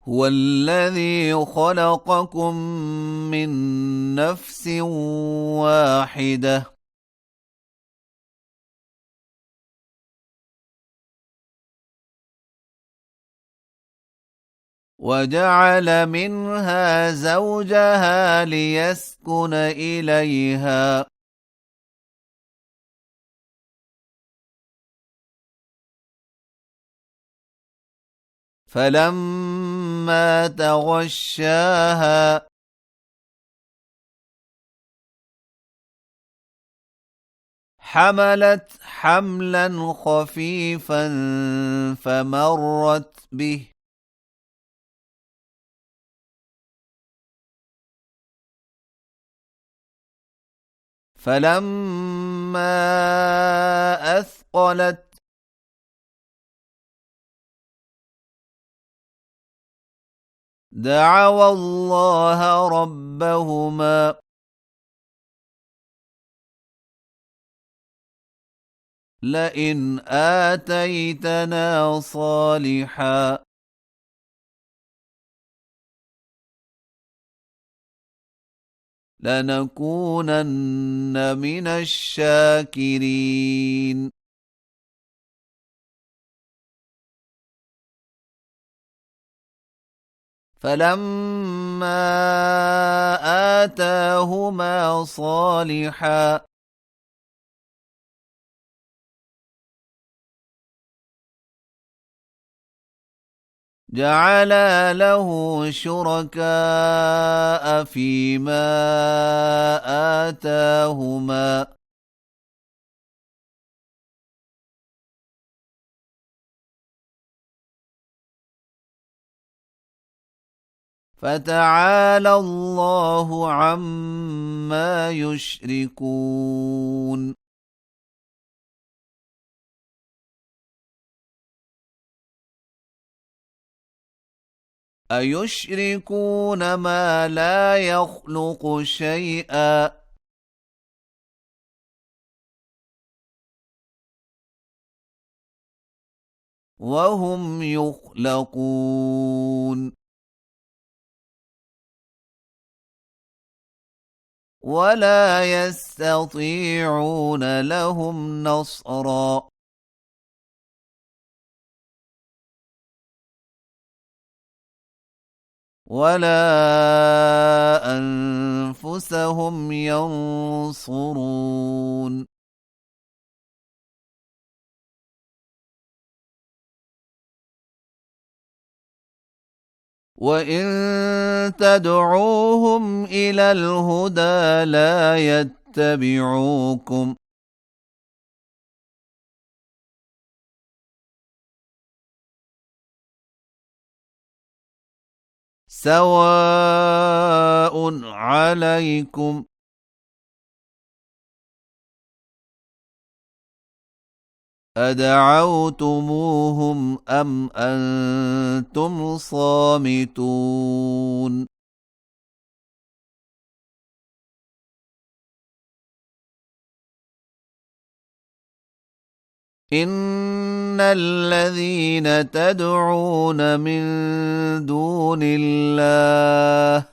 هو الذي خلقكم من نفس واحدة وجعل منها زوجها ليسكن إليها فلما تغشاها حملت حملا خفيفا فمرت به فلما أثقلت دعوا الله ربهما لئن آتيتنا صالحا لنكونن من الشاكرين فلما آتاهما صالحا جعلا له شركاء فيما آتاهما فتعالى الله عما يشركون أيشركون ما لا يخلق شيئا وهم يخلقون ولا يستطيعون لهم نصرا ولا أنفسهم ينصرون وإن تدعوهم إلى الهدى لا يتبعوكم سواء عليكم أدعوتموهم أم أنتم صامتون إن الذين تدعون من دون الله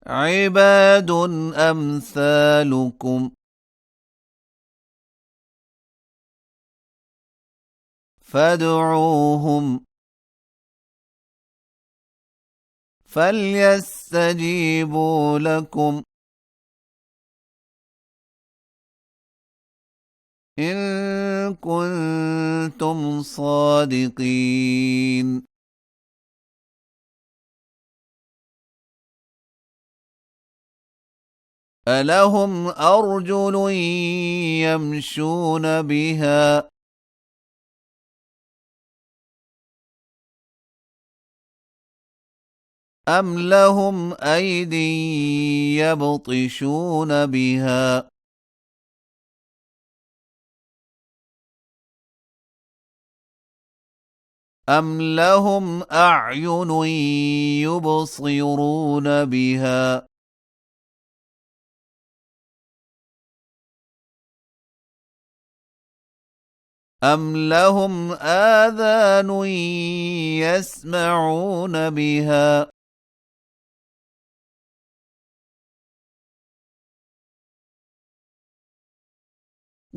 عباد أمثالكم فادعوهم فليستجيبوا لكم إن كنتم صادقين ألهم أرجل يمشون بها أم لهم أيد يبطشون بها أم لهم أعين يبصرون بها أم لهم آذان يسمعون بها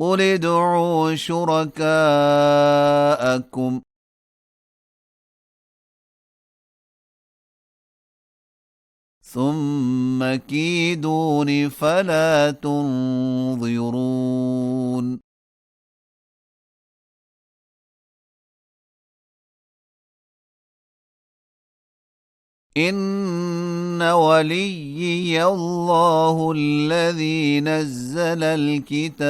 قل ادعوا شركاءكم ثم كيدون فلا تنظرون إن وليي الله الذي نزل الكتاب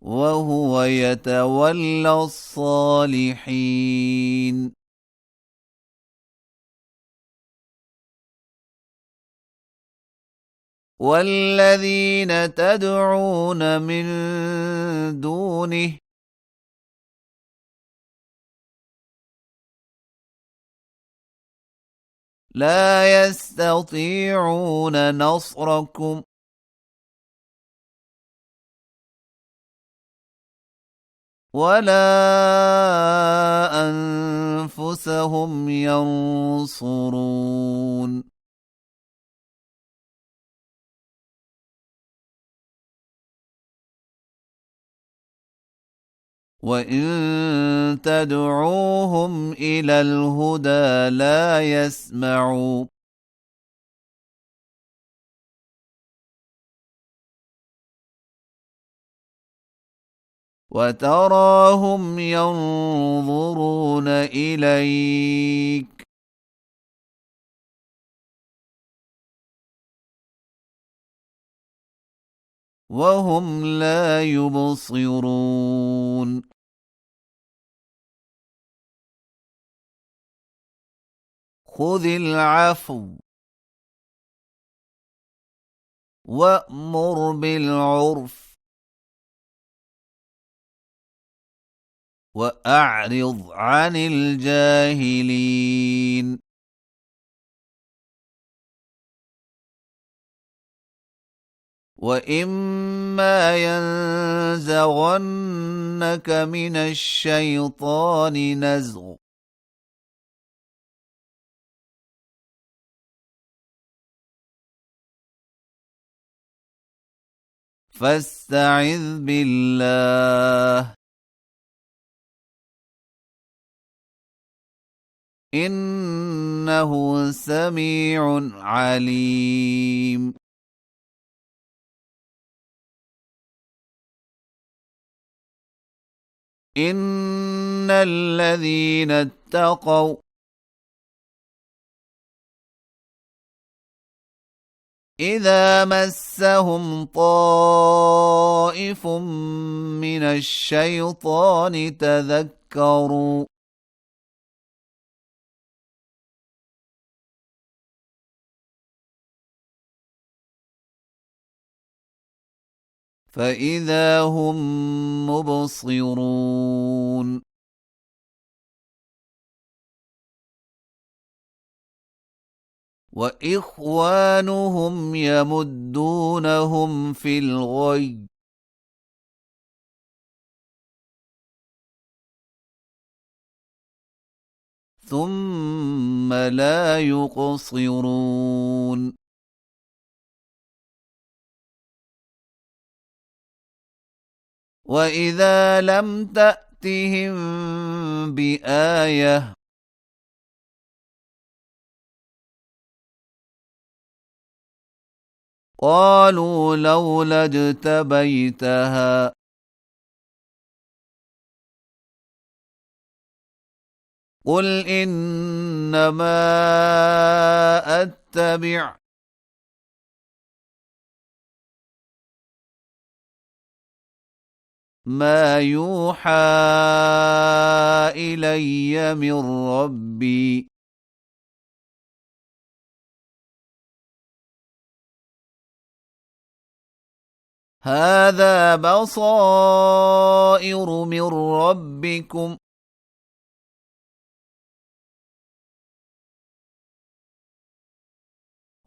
وهو يتولى الصالحين والذين تدعون من دونه لا يستطيعون نصركم ولا أنفسهم ينصرون وإن تدعوهم إلى الهدى لا يسمعوا وتراهم ينظرون إليك وهم لا يبصرون خذ العفو وأمر بالعرف وأعرض عن الجاهلين وإما ينزغنك من الشيطان نزغ فاستعذ بالله إنه سميع عليم إن الذين اتقوا إذا مسهم طائف من الشيطان تذكروا فإذا هم مبصرون وإخوانهم يمدونهم في الغي ثم لا يقصرون وإذا لم تأتهم بآية قالوا لولا اجتبيتها قل إنما أتبع ما يوحى إلي من ربي هذا بصائر من ربكم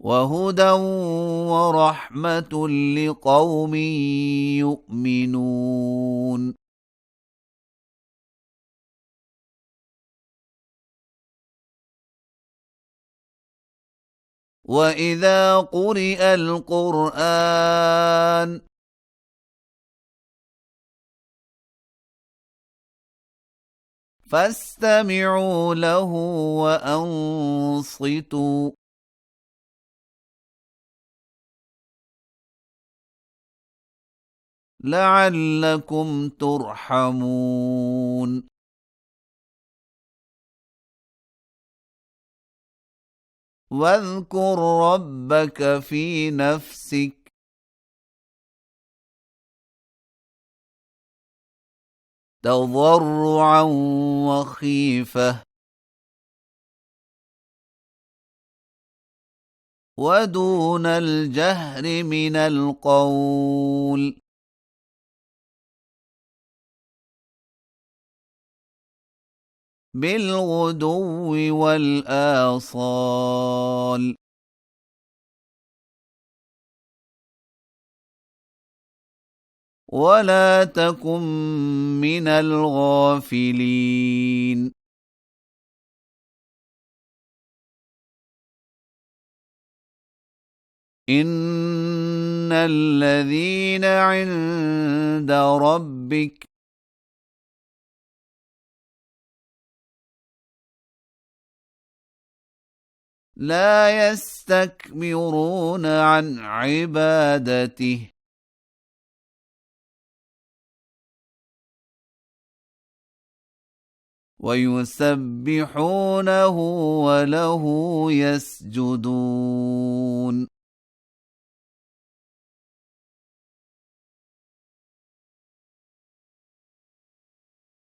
وهدى ورحمة لقوم يؤمنون. وإذا قرئ القرآن فاستمعوا له وأنصتوا لعلكم ترحمون. واذكر ربك في نفسك تضرعا وخيفة ودون الجهر من القول بالغدو والآصال ولا تكن من الغافلين. إن الذين عند ربك لا يستكبرون عن عبادته ويسبحونه وله يسجدون.